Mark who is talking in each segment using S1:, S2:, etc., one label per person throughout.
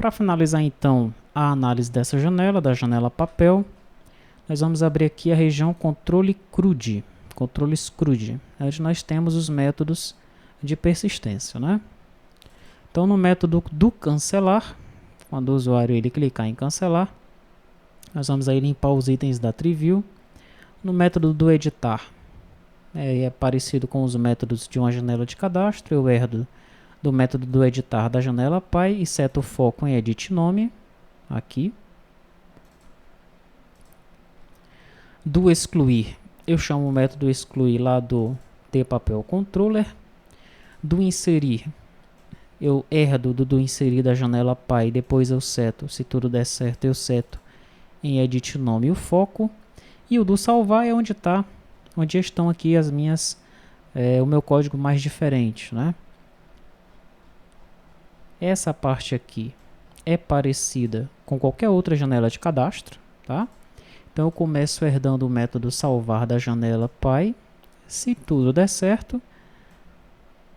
S1: Para finalizar então a análise dessa janela, da janela papel, nós vamos abrir aqui a região controle CRUD, controles CRUD, onde nós temos os métodos de persistência, né? Então no método do cancelar, quando o usuário ele clicar em cancelar, nós vamos aí limpar os itens da TreeView. No método do editar, é parecido com os métodos de uma janela de cadastro. Eu herdo do método do editar da janela Py e seto o foco em edit nome, aqui. Do excluir, eu chamo o método excluir lá do tPapel controller. Do inserir, eu herdo do inserir da janela Py e depois eu seto, se tudo der certo, eu seto em edit nome o foco. E o do salvar é onde estão aqui as minhas, o meu código mais diferente, né? Essa parte aqui é parecida com qualquer outra janela de cadastro, tá? Então eu começo herdando o método salvar da janela Py. Se tudo der certo,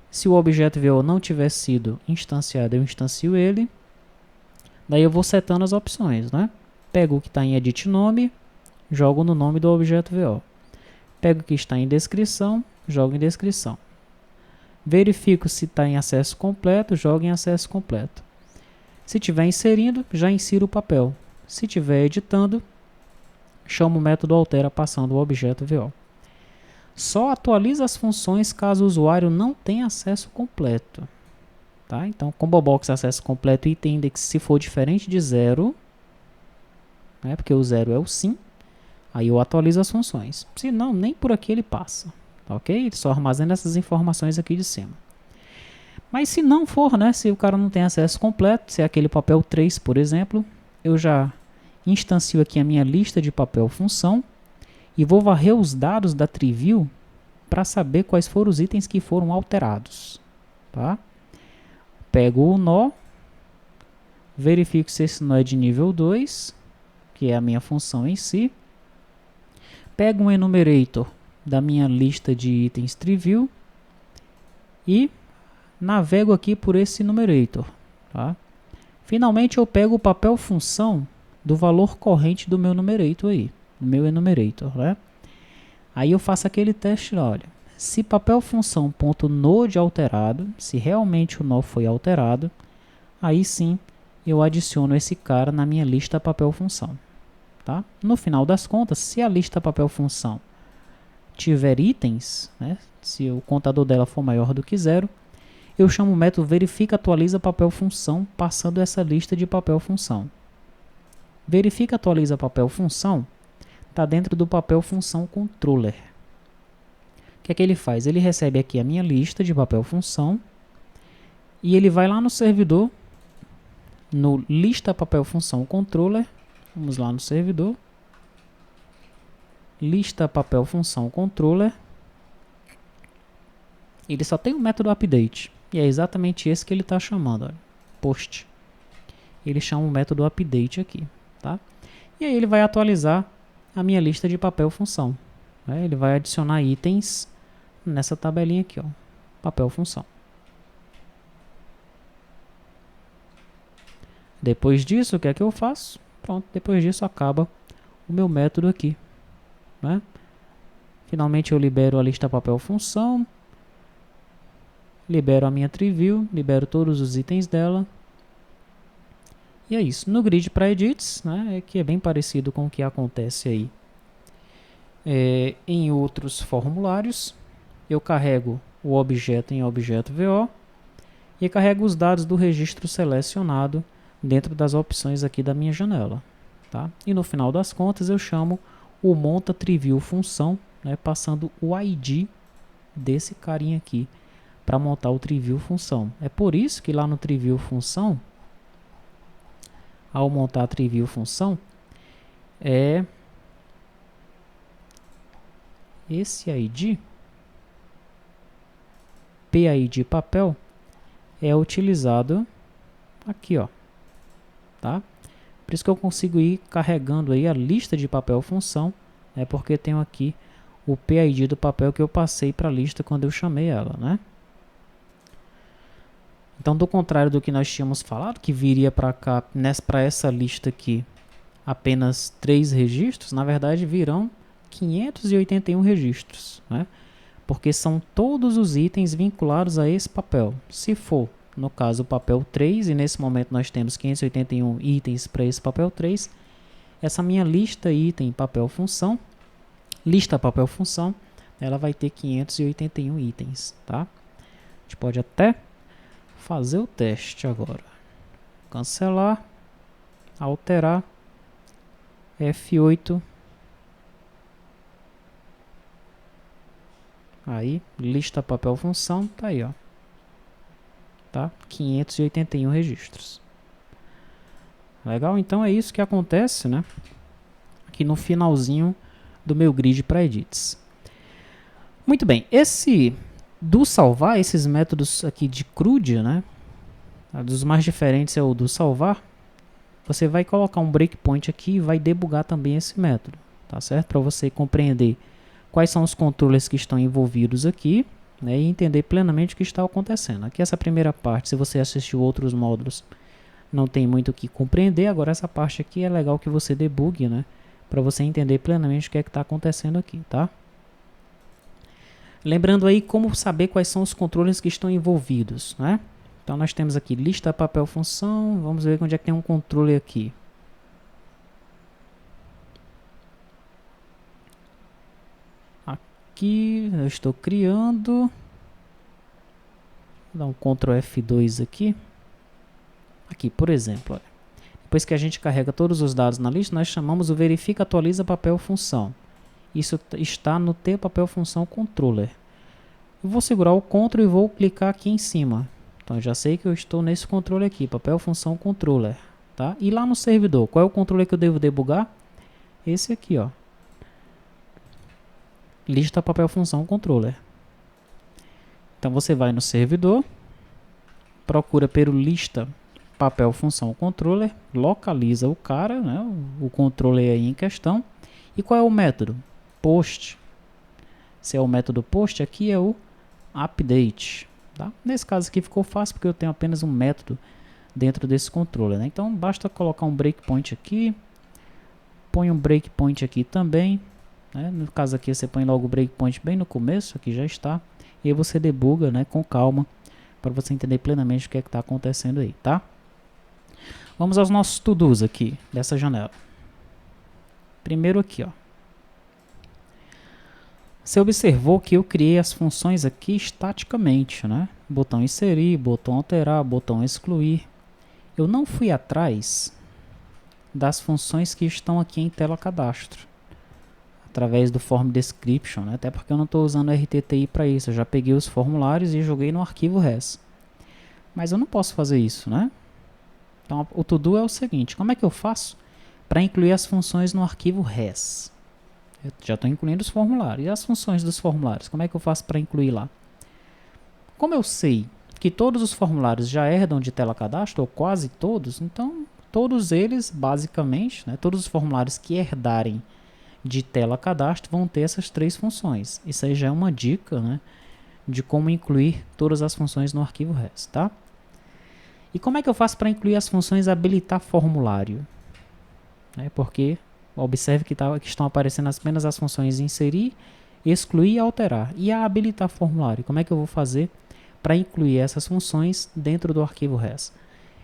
S1: se o objeto VO não tiver sido instanciado, eu instancio ele. Daí eu vou setando as opções, né? Pego o que está em edit nome, jogo no nome do objeto VO. Pego o que está em descrição, jogo em descrição. Verifico se está em acesso completo, jogo em acesso completo. Se estiver inserindo, já insiro o papel. Se estiver editando, chamo o método altera passando o objeto VO. Só atualiza as funções caso o usuário não tenha acesso completo. Tá? Então, combo box acesso completo item index se for diferente de 0, né, porque o 0 é o sim, aí eu atualizo as funções. Se não, nem por aqui ele passa. Ok? Ele só armazena essas informações aqui de cima. Mas se não for, né, se o cara não tem acesso completo, se é aquele papel 3, por exemplo, eu já instancio aqui a minha lista de papel função e vou varrer os dados da TreeView para saber quais foram os itens que foram alterados. Tá? Pego o nó, verifico se esse nó é de nível 2, que é a minha função em si. Pego um enumerator da minha lista de itens TreeView e navego aqui por esse enumerator. Tá? Finalmente eu pego o papel função do valor corrente do meu numerator aí, do meu enumerator, né? Aí eu faço aquele teste, olha, se papel função.node alterado, se realmente o nó foi alterado, aí sim eu adiciono esse cara na minha lista papel função. Tá? No final das contas, se a lista papel função tiver itens, né, se o contador dela for maior do que 0, eu chamo o método verifica atualiza papel função passando essa lista de papel função. Verifica atualiza papel função está dentro do papel função controller. O que é que ele faz? Ele recebe aqui a minha lista de papel função e ele vai lá no servidor, no lista papel função controller. Vamos lá no servidor, lista papel função controller, ele só tem um método update, e é exatamente esse que ele está chamando, olha, post. Ele chama o método update aqui, tá? E aí ele vai atualizar a minha lista de papel função, né? Ele vai adicionar itens nessa tabelinha aqui, ó, papel função. Depois disso, o que é que eu faço? Pronto, depois disso acaba o meu método aqui, né? Finalmente eu libero a lista papel função, libero a minha TreeView, libero todos os itens dela. E é isso. No grid para edits, né, que é bem parecido com o que acontece aí em outros formulários, eu carrego o objeto em objeto VO e carrego os dados do registro selecionado dentro das opções aqui da minha janela. Tá? E no final das contas eu chamo o monta TreeView função, né, passando o ID desse carinha aqui para montar o TreeView função. É por isso que lá no TreeView função, ao montar a TreeView função, esse ID, PID papel, é utilizado aqui, ó, tá? Por isso que eu consigo ir carregando aí a lista de papel função, né, porque tenho aqui o PID do papel que eu passei para a lista quando eu chamei ela, né? Então, do contrário do que nós tínhamos falado, que viria para cá, para essa lista aqui, apenas 3 registros, na verdade virão 581 registros, né? Porque são todos os itens vinculados a esse papel. Se for, no caso, o papel 3, e nesse momento nós temos 581 itens para esse papel 3, essa minha lista item papel função, lista papel função, ela vai ter 581 itens, tá? A gente pode até fazer o teste agora. Cancelar, alterar, F8. Aí, lista papel função, tá aí, ó. Tá? 581 registros. Legal? Então é isso que acontece, né? Aqui no finalzinho do meu grid para edits. Muito bem, do salvar, esses métodos aqui de CRUD, né? Dos mais diferentes é o do salvar. Você vai colocar um breakpoint aqui e vai debugar também esse método, tá certo? Para você compreender quais são os controles que estão envolvidos aqui, né? E entender plenamente o que está acontecendo. Aqui essa primeira parte, se você assistiu outros módulos, não tem muito o que compreender. Agora essa parte aqui é legal que você debugue, né? Para você entender plenamente o que é que está acontecendo aqui, tá? Lembrando aí como saber quais são os controles que estão envolvidos, né? Então nós temos aqui lista papel função, vamos ver onde é que tem um controle aqui. Aqui eu estou criando, vou dar um Ctrl F2 aqui. Aqui, por exemplo, olha. Depois que a gente carrega todos os dados na lista, nós chamamos o verifica atualiza papel função. Isso está no T papel função controller. Eu vou segurar o Ctrl e vou clicar aqui em cima. Então eu já sei que eu estou nesse controle aqui, papel função controller, tá? E lá no servidor, qual é o controle que eu devo debugar? Esse aqui, ó. Lista papel função controller. Então você vai no servidor, procura pelo lista papel função controller, localiza o cara, né, o controller aí em questão. E qual é o método? Post. Se é o método post, aqui é o update. Tá? Nesse caso aqui ficou fácil porque eu tenho apenas um método dentro desse controller, né? Então basta colocar um breakpoint aqui, põe um breakpoint aqui também, né? No caso aqui você põe logo o breakpoint bem no começo, aqui já está, e aí você debuga, né, com calma para você entender plenamente o que é que está acontecendo aí, tá? Vamos aos nossos to-dos aqui dessa janela. Primeiro aqui, ó. Você observou que eu criei as funções aqui estaticamente, né? Botão inserir, botão alterar, botão excluir. Eu não fui atrás das funções que estão aqui em tela cadastro, através do form description, né? Até porque eu não estou usando RTTI para isso. Eu já peguei os formulários e joguei no arquivo res. Mas eu não posso fazer isso, né? Então o to-do é o seguinte: como é que eu faço para incluir as funções no arquivo res? Eu já estou incluindo os formulários. E as funções dos formulários? Como é que eu faço para incluir lá? Como eu sei que todos os formulários já herdam de tela cadastro, ou quase todos, então todos eles, basicamente, né, todos os formulários que herdarem de tela cadastro vão ter essas 3 funções. Isso aí já é uma dica, né, de como incluir todas as funções no arquivo res, tá? E como é que eu faço para incluir as funções habilitar formulário? Porque observe que estão aparecendo apenas as funções inserir, excluir e alterar. E a habilitar formulário, como é que eu vou fazer para incluir essas funções dentro do arquivo res?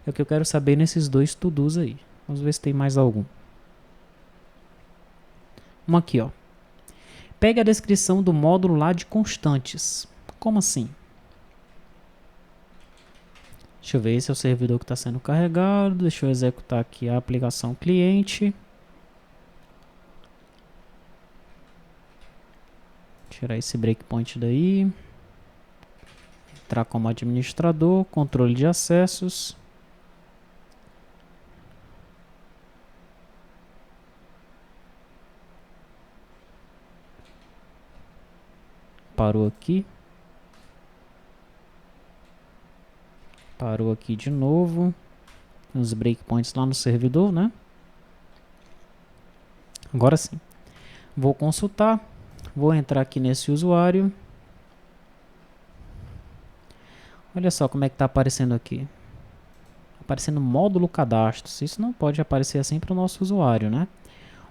S1: É o que eu quero saber nesses 2 to-dos aí. Vamos ver se tem mais algum. Um aqui, ó. Pegue a descrição do módulo lá de constantes. Como assim? Deixa eu ver, esse é o servidor que está sendo carregado. Deixa eu executar aqui a aplicação cliente. Tirar esse breakpoint daí. Entrar como administrador, controle de acessos. Parou aqui. Parou aqui de novo. Os breakpoints lá no servidor, né? Agora sim. Vou consultar. Vou entrar aqui nesse usuário. Olha só como é que está aparecendo aqui. Aparecendo módulo cadastros. Isso não pode aparecer assim para o nosso usuário, né?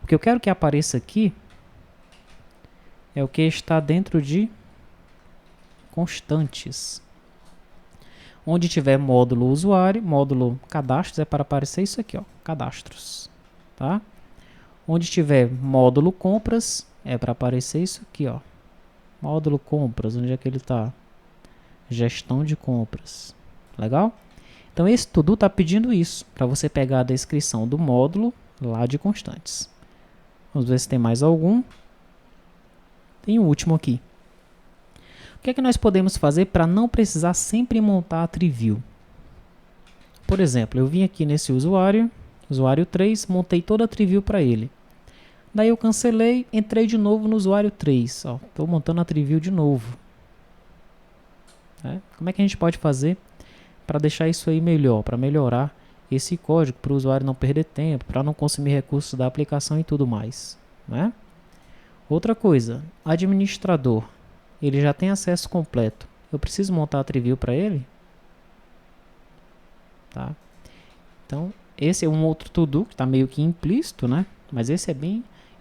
S1: O que eu quero que apareça aqui é o que está dentro de constantes. Onde tiver módulo usuário, módulo cadastros, é para aparecer isso aqui, ó, cadastros. Tá? Onde tiver módulo compras, é para aparecer isso aqui, ó. Módulo compras, onde é que ele está? Gestão de compras. Legal? Então esse to-do está pedindo isso, para você pegar a descrição do módulo lá de constantes. Vamos ver se tem mais algum. Tem o último aqui. O que é que nós podemos fazer para não precisar sempre montar a Triview? Por exemplo, eu vim aqui nesse usuário 3, montei toda a Triview para ele. Daí eu cancelei, entrei de novo no usuário 3. Estou montando a Triview de novo. Como é que a gente pode fazer para deixar isso aí melhor, para melhorar esse código, para o usuário não perder tempo, para não consumir recursos da aplicação e tudo mais, né? Outra coisa, administrador, ele já tem acesso completo. Eu preciso montar a Triview para ele? Tá? Então, esse é um outro to-do que está meio que implícito, né? Mas esse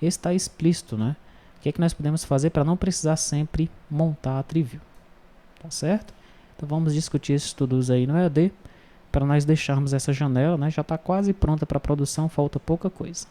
S1: está explícito, né? O que é que nós podemos fazer para não precisar sempre montar a Triview? Tá certo? Então vamos discutir esses to-dos aí no EAD para nós deixarmos essa janela, né? Já está quase pronta para produção, falta pouca coisa.